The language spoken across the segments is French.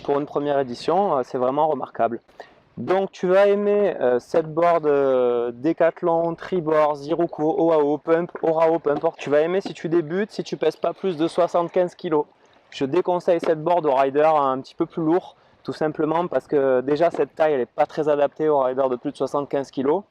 pour une première édition, c'est vraiment remarquable. Donc tu vas aimer cette board Decathlon, Tribord, Ziruko, OAO, Pump, Orao, peu importe. Tu vas aimer si tu débutes, si tu pèses pas plus de 75 kg. Je déconseille cette board aux riders un petit peu plus lourds, tout simplement parce que déjà cette taille elle n'est pas très adaptée aux riders de plus de 75 kg.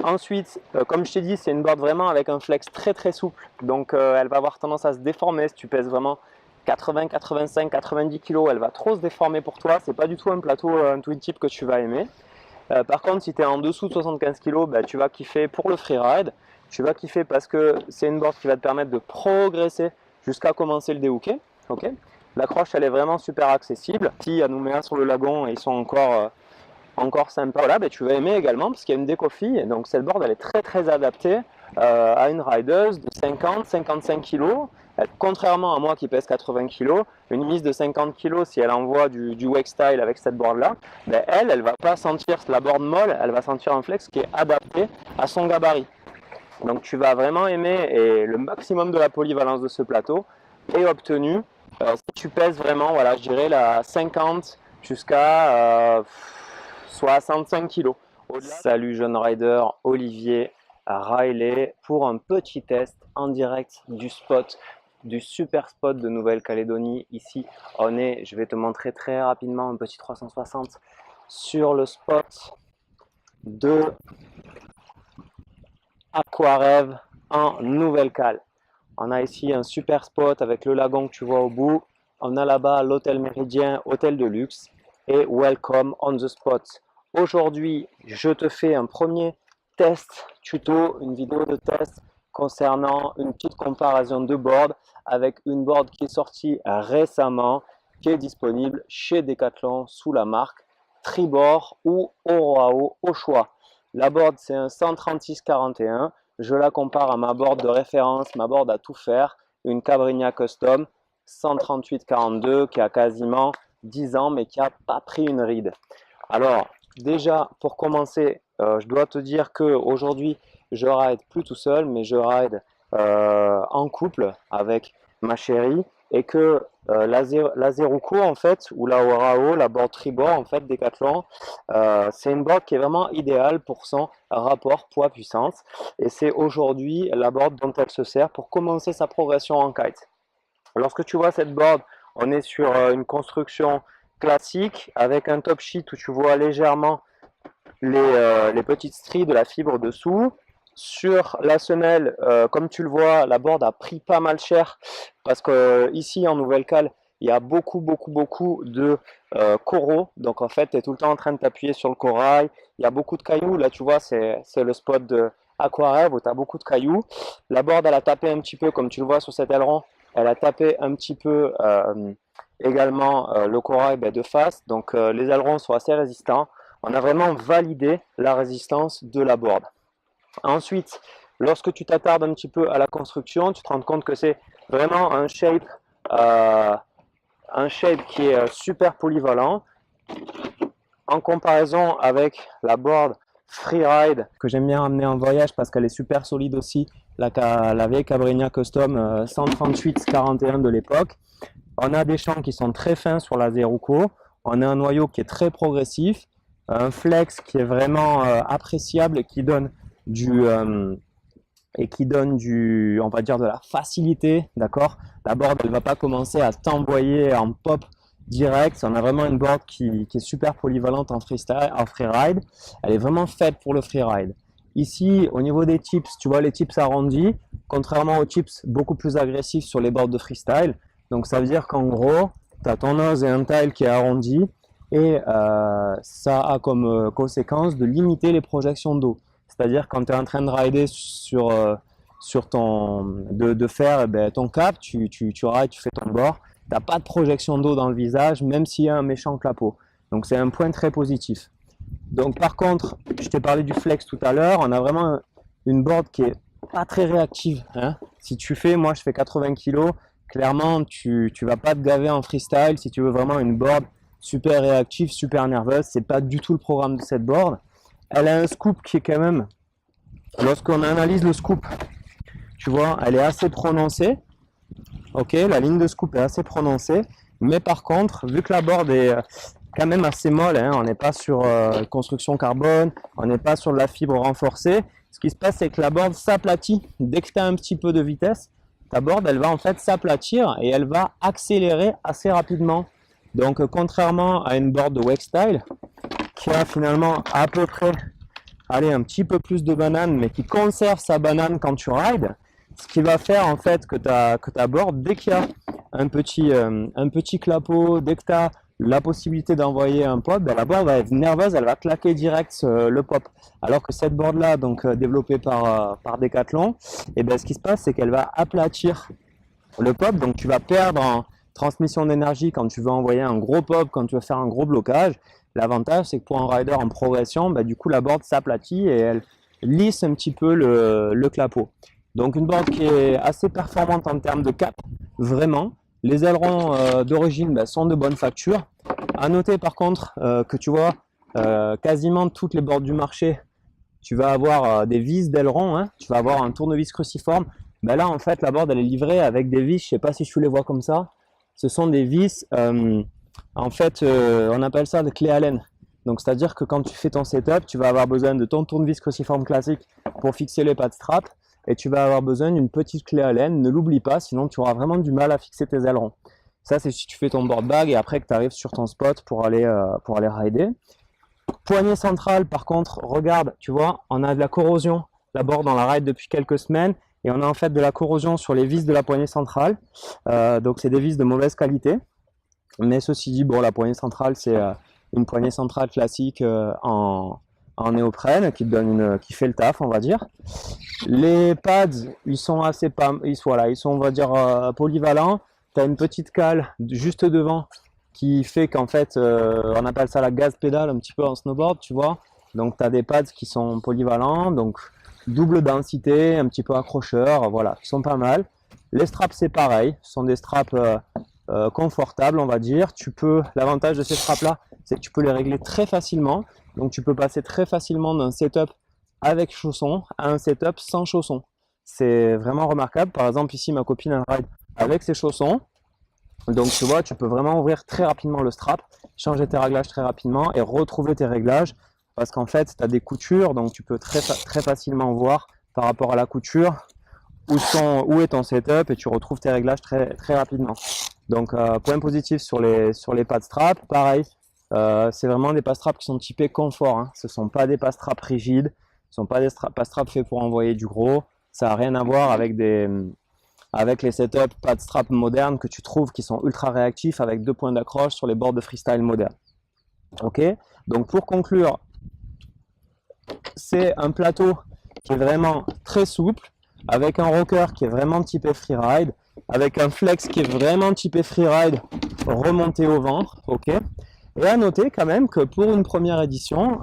Ensuite, comme je t'ai dit, c'est une board vraiment avec un flex très très souple, donc elle va avoir tendance à se déformer si tu pèses vraiment 80, 85, 90 kg, elle va trop se déformer pour toi, c'est pas du tout un plateau, un twin tip que tu vas aimer. Par contre, si tu es en dessous de 75 kg, bah, tu vas kiffer pour le freeride, tu vas kiffer parce que c'est une board qui va te permettre de progresser jusqu'à commencer le déhooké. Okay, l'accroche elle est vraiment super accessible. Si à Nouméa sur le lagon ils sont encore sympa. Voilà, ben, tu vas aimer également parce qu'il y a une déco-fille. Donc cette board elle est très très adaptée à une rideuse de 50-55 kg. Contrairement à moi qui pèse 80 kg, une mise de 50 kg, si elle envoie du wake style avec cette board là, ben elle va pas sentir la board molle, elle va sentir un flex qui est adapté à son gabarit. Donc tu vas vraiment aimer et le maximum de la polyvalence de ce plateau est obtenu si tu pèses vraiment, voilà, je dirais la 50 jusqu'à 65 kg. Salut jeune rider, Olivier Riley pour un petit test en direct du spot, du super spot de Nouvelle-Calédonie. Ici, je vais te montrer très rapidement un petit 360 sur le spot de Aquarêve en Nouvelle-Cal. On a ici un super spot avec le lagon que tu vois au bout. On a là-bas l'hôtel Méridien, hôtel de luxe et welcome on the spot. Aujourd'hui, je te fais un premier test tuto, une vidéo de test concernant une petite comparaison de board avec une board qui est sortie récemment, qui est disponible chez Decathlon sous la marque Tribord ou Orao au choix. La board, c'est un 136-41. Je la compare à ma board de référence, ma board à tout faire, une Cabrina Custom 138-42 qui a quasiment 10 ans mais qui n'a pas pris une ride. Alors, déjà, pour commencer, je dois te dire qu'aujourd'hui, je ride plus tout seul, mais je ride en couple avec ma chérie et que la Zeruko en fait, ou la Orao, la board Tribord en fait, Decathlon, c'est une board qui est vraiment idéale pour son rapport poids-puissance et c'est aujourd'hui la board dont elle se sert pour commencer sa progression en kite. Lorsque tu vois cette board, on est sur une classique avec un top sheet où tu vois légèrement les petites stries de la fibre dessous. Sur la semelle, comme tu le vois, la board a pris pas mal cher parce que ici en Nouvelle-Cal, il y a beaucoup de coraux. Donc en fait, tu es tout le temps en train de t'appuyer sur le corail. Il y a beaucoup de cailloux. Là, tu vois, c'est le spot de Aquarêve où tu as beaucoup de cailloux. La board, elle a tapé un petit peu, comme tu le vois sur cet aileron, elle a tapé un petit peu également le corail de face. Donc les ailerons sont assez résistants. On a vraiment validé la résistance de la board. Ensuite, lorsque tu t'attardes un petit peu à la construction, tu te rends compte que c'est vraiment un shape qui est super polyvalent en comparaison avec la board Freeride que j'aime bien ramener en voyage parce qu'elle est super solide aussi, la vieille Cabrina Custom 138-41 de l'époque. On a des champs qui sont très fins sur la Zeruko, on a un noyau qui est très progressif, un flex qui est vraiment appréciable et qui donne on va dire de la facilité, d'accord. La board elle va pas commencer à t'envoyer en pop direct. On a vraiment une board qui est super polyvalente en freestyle, en freeride. Elle est vraiment faite pour le freeride. Ici, au niveau des tips, tu vois les tips arrondis, contrairement aux tips beaucoup plus agressifs sur les boards de freestyle. Donc ça veut dire qu'en gros, tu as ton nose et un tail qui est arrondi et ça a comme conséquence de limiter les projections d'eau. C'est-à-dire quand tu es en train de rider de faire ton cap, tu rides, tu fais ton bord, tu n'as pas de projection d'eau dans le visage, même s'il y a un méchant clapot. Donc c'est un point très positif. Donc par contre, je t'ai parlé du flex tout à l'heure, on a vraiment une board qui est pas très réactive. Hein. Si moi je fais 80 kg, clairement tu vas pas te gaver en freestyle. Si tu veux vraiment une board super réactive, super nerveuse, c'est pas du tout le programme de cette board. Elle a un scoop qui est quand même, lorsqu'on analyse le scoop, tu vois, elle est assez prononcée. Ok, la ligne de scoop est assez prononcée. Mais par contre, vu que la board est quand même assez molle, hein, on n'est pas sur construction carbone, on n'est pas sur de la fibre renforcée, ce qui se passe, c'est que la board s'aplatit dès que tu as un petit peu de vitesse. Ta board, elle va en fait s'aplatir et elle va accélérer assez rapidement. Donc, contrairement à une board de Wake Style, qui a finalement à peu près, allez, un petit peu plus de banane, mais qui conserve sa banane quand tu rides, ce qui va faire en fait que ta board, dès qu'il y a un petit clapot, dès que tu as la possibilité d'envoyer un pop, ben la board va être nerveuse, elle va claquer direct le pop. Alors que cette board là, donc développée par Decathlon, et ben ce qui se passe, c'est qu'elle va aplatir le pop, donc tu vas perdre en transmission d'énergie quand tu veux envoyer un gros pop, quand tu veux faire un gros blocage. L'avantage, c'est que pour un rider en progression, ben, du coup la board s'aplatit et elle lisse un petit peu le clapot. Donc une board qui est assez performante en termes de cap, vraiment. Les ailerons d'origine ben, sont de bonne facture. À noter par contre que tu vois quasiment toutes les boards du marché, tu vas avoir des vis d'aileron, hein, tu vas avoir un tournevis cruciforme. Ben là en fait la board elle est livrée avec des vis, je sais pas si tu les vois comme ça. Ce sont des vis, en fait on appelle ça des clés Allen. Donc c'est à dire que quand tu fais ton setup, tu vas avoir besoin de ton tournevis cruciforme classique pour fixer les pads strap. Et tu vas avoir besoin d'une petite clé Allen, ne l'oublie pas, sinon tu auras vraiment du mal à fixer tes ailerons. Ça, c'est si tu fais ton board bag et après que tu arrives sur ton spot pour aller rider. Poignée centrale, par contre, regarde, tu vois, on a de la corrosion. La board, on la ride depuis quelques semaines et on a en fait de la corrosion sur les vis de la poignée centrale. Donc, c'est des vis de mauvaise qualité. Mais ceci dit, bon, la poignée centrale, c'est une poignée centrale classique en néoprène qui te donne qui fait le taf, on va dire. Les pads, ils sont assez ils sont, on va dire, polyvalents. Tu as une petite cale juste devant qui fait qu'en fait, on appelle ça la gaz pédale un petit peu en snowboard, tu vois. Donc tu as des pads qui sont polyvalents, donc double densité, un petit peu accrocheur, voilà, qui sont pas mal. Les straps, c'est pareil, ce sont des straps confortables, on va dire. L'avantage de ces straps là, c'est que tu peux les régler très facilement. Donc tu peux passer très facilement d'un setup avec chaussons à un setup sans chaussons. C'est vraiment remarquable. Par exemple, ici, ma copine elle ride avec ses chaussons. Donc tu vois, tu peux vraiment ouvrir très rapidement le strap, changer tes réglages très rapidement et retrouver tes réglages. Parce qu'en fait, tu as des coutures, donc tu peux très facilement voir par rapport à la couture où est ton setup et tu retrouves tes réglages très rapidement. Donc point positif sur les pads strap, pareil. C'est vraiment des pads straps qui sont typés confort, hein. Ce ne sont pas des pads straps rigides, ce ne sont pas des pads straps faits pour envoyer du gros. Ça n'a rien à voir avec les setups pads straps modernes que tu trouves qui sont ultra réactifs avec 2 points d'accroche sur les boards de freestyle modernes. Ok, donc pour conclure, c'est un plateau qui est vraiment très souple, avec un rocker qui est vraiment typé freeride, avec un flex qui est vraiment typé freeride remonté au ventre. Ok. Et à noter quand même que pour une première édition,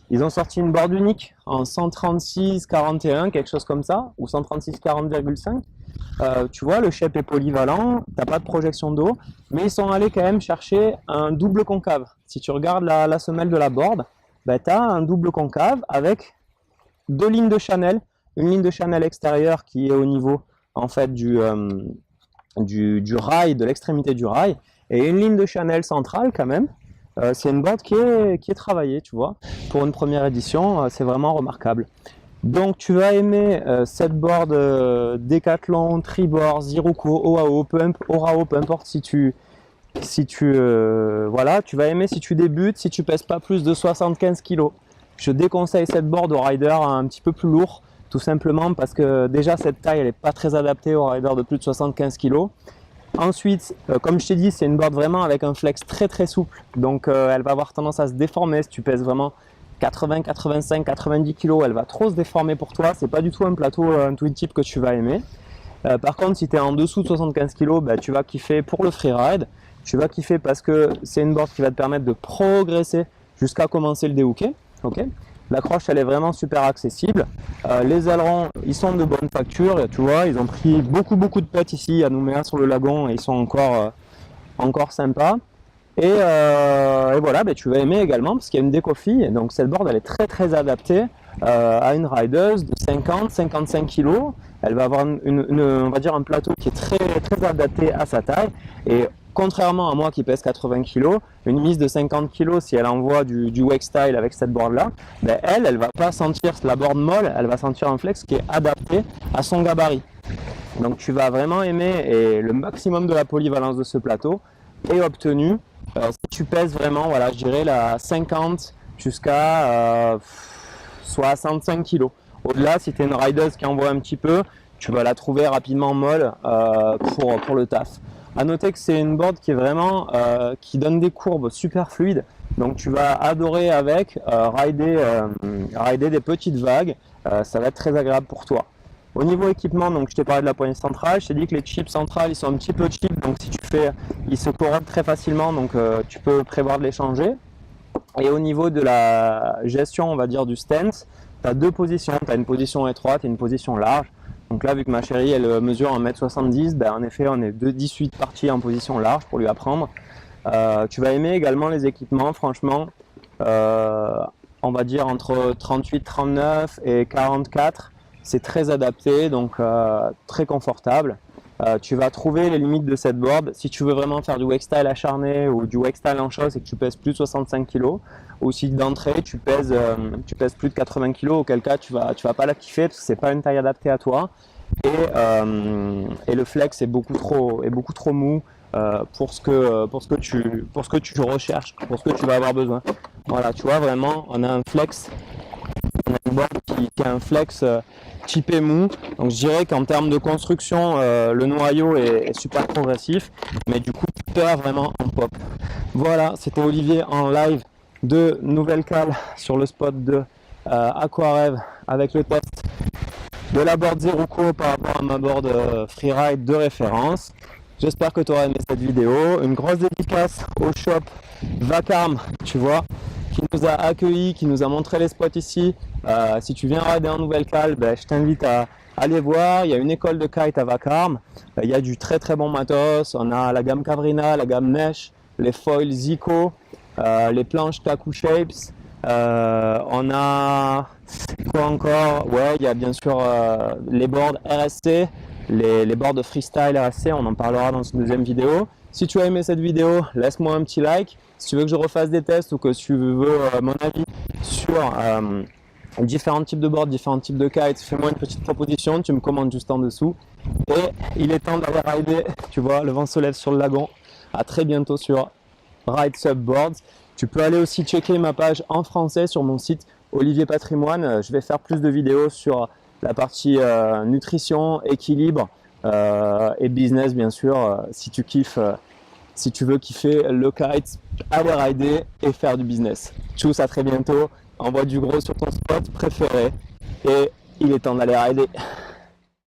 ils ont sorti une board unique en 136-41, quelque chose comme ça, ou 136-40,5. Tu vois, le shape est polyvalent, tu n'as pas de projection d'eau, mais ils sont allés quand même chercher un double concave. Si tu regardes la semelle de la board, ben, tu as un double concave avec 2 lignes de Chanel, une ligne de Chanel extérieure qui est au niveau en fait du rail, de l'extrémité du rail, et une ligne de Chanel centrale quand même. C'est une board qui est travaillée, tu vois. Pour une première édition, c'est vraiment remarquable. Donc tu vas aimer cette board Decathlon, Tribord, Ziruko, OAO, Orao, peu importe voilà, tu vas aimer si tu débutes, si tu pèses pas plus de 75 kg. Je déconseille cette board aux riders un petit peu plus lourds, tout simplement parce que déjà cette taille elle n'est pas très adaptée aux riders de plus de 75 kg. Ensuite, comme je t'ai dit, c'est une board vraiment avec un flex très souple, donc elle va avoir tendance à se déformer si tu pèses vraiment 80, 85, 90 kg, elle va trop se déformer pour toi, c'est pas du tout un plateau intuitive type que tu vas aimer. Par contre, si tu es en dessous de 75 kg, bah, tu vas kiffer pour le freeride, tu vas kiffer parce que c'est une board qui va te permettre de progresser jusqu'à commencer le déhooké. Okay, l'accroche elle est vraiment super accessible. Les ailerons ils sont de bonne facture, tu vois, ils ont pris beaucoup de pets ici à Nouméa sur le lagon et ils sont encore sympas. Et voilà, ben, tu vas aimer également parce qu'il y a une déco-fille, donc cette board elle est très adaptée à une rideuse de 50-55 kg. Elle va avoir on va dire un plateau qui est très adapté à sa taille et contrairement à moi qui pèse 80 kg, une mise de 50 kg, si elle envoie du wake style avec cette board là, ben elle va pas sentir la board molle, elle va sentir un flex qui est adapté à son gabarit. Donc tu vas vraiment aimer, et le maximum de la polyvalence de ce plateau est obtenu si tu pèses vraiment, voilà, je dirais la 50 jusqu'à 65 kg. Au-delà, si tu es une rideuse qui envoie un petit peu, tu vas la trouver rapidement molle pour le taf. À noter que c'est une board qui est vraiment qui donne des courbes super fluides, donc tu vas adorer avec rider des petites vagues, ça va être très agréable pour toi. Au niveau équipement, donc je t'ai parlé de la poignée centrale, je t'ai dit que les chips centrales ils sont un petit peu cheap, donc si tu fais, ils se corrodent très facilement, donc tu peux prévoir de les changer. Et au niveau de la gestion, on va dire, du stance, tu as deux positions, tu as une position étroite et une position large. Donc là, vu que ma chérie elle mesure 1m70, ben en effet on est de 18 parties en position large pour lui apprendre. Tu vas aimer également les équipements, franchement, on va dire entre 38, 39 et 44. C'est très adapté, donc très confortable. Tu vas trouver les limites de cette board si tu veux vraiment faire du wake style acharné ou du wake style en chose et que tu pèses plus de 65 kg, ou si d'entrée tu pèses plus de 80 kg, auquel cas tu vas pas la kiffer parce que c'est pas une taille adaptée à toi, et le flex est beaucoup trop mou pour ce que tu recherches, pour ce que tu vas avoir besoin. Voilà, tu vois, vraiment on a un flex, on a une board qui a un flex typé mou, donc je dirais qu'en termes de construction le noyau est super progressif, mais du coup tu perds vraiment en pop. Voilà, c'était Olivier en live de Nouvelle Cale sur le spot de Aquarêve avec le test de la board Zeruko par rapport à ma board freeride de référence. J'espère que tu auras aimé cette vidéo. Une grosse dédicace au shop Vacarme, tu vois, qui nous a accueillis, qui nous a montré les spots ici. Si tu viens rider en Nouvelle-Cale, ben, je t'invite à aller voir. Il y a une école de kite à Vacarme. Il y a du très bon matos. On a la gamme Cavrina, la gamme Mesh, les foils Zico, les planches Kaku Shapes. On a quoi encore? Ouais, il y a bien sûr les boards RSC, les boards de freestyle RSC, on en parlera dans une deuxième vidéo. Si tu as aimé cette vidéo, laisse-moi un petit like. Si tu veux que je refasse des tests ou que tu veux mon avis sur différents types de boards, différents types de kites, fais-moi une petite proposition, tu me commandes juste en dessous. Et il est temps d'aller rider, tu vois, le vent se lève sur le lagon. À très bientôt sur Ride Sub Boards. Tu peux aller aussi checker ma page en français sur mon site Olivier Patrimoine. Je vais faire plus de vidéos sur la partie nutrition, équilibre et business bien sûr. Si tu kiffes, si tu veux kiffer le kite, aller rider et faire du business. Tchuss, à très bientôt. Envoie du gros sur ton spot préféré et il est temps d'aller rider.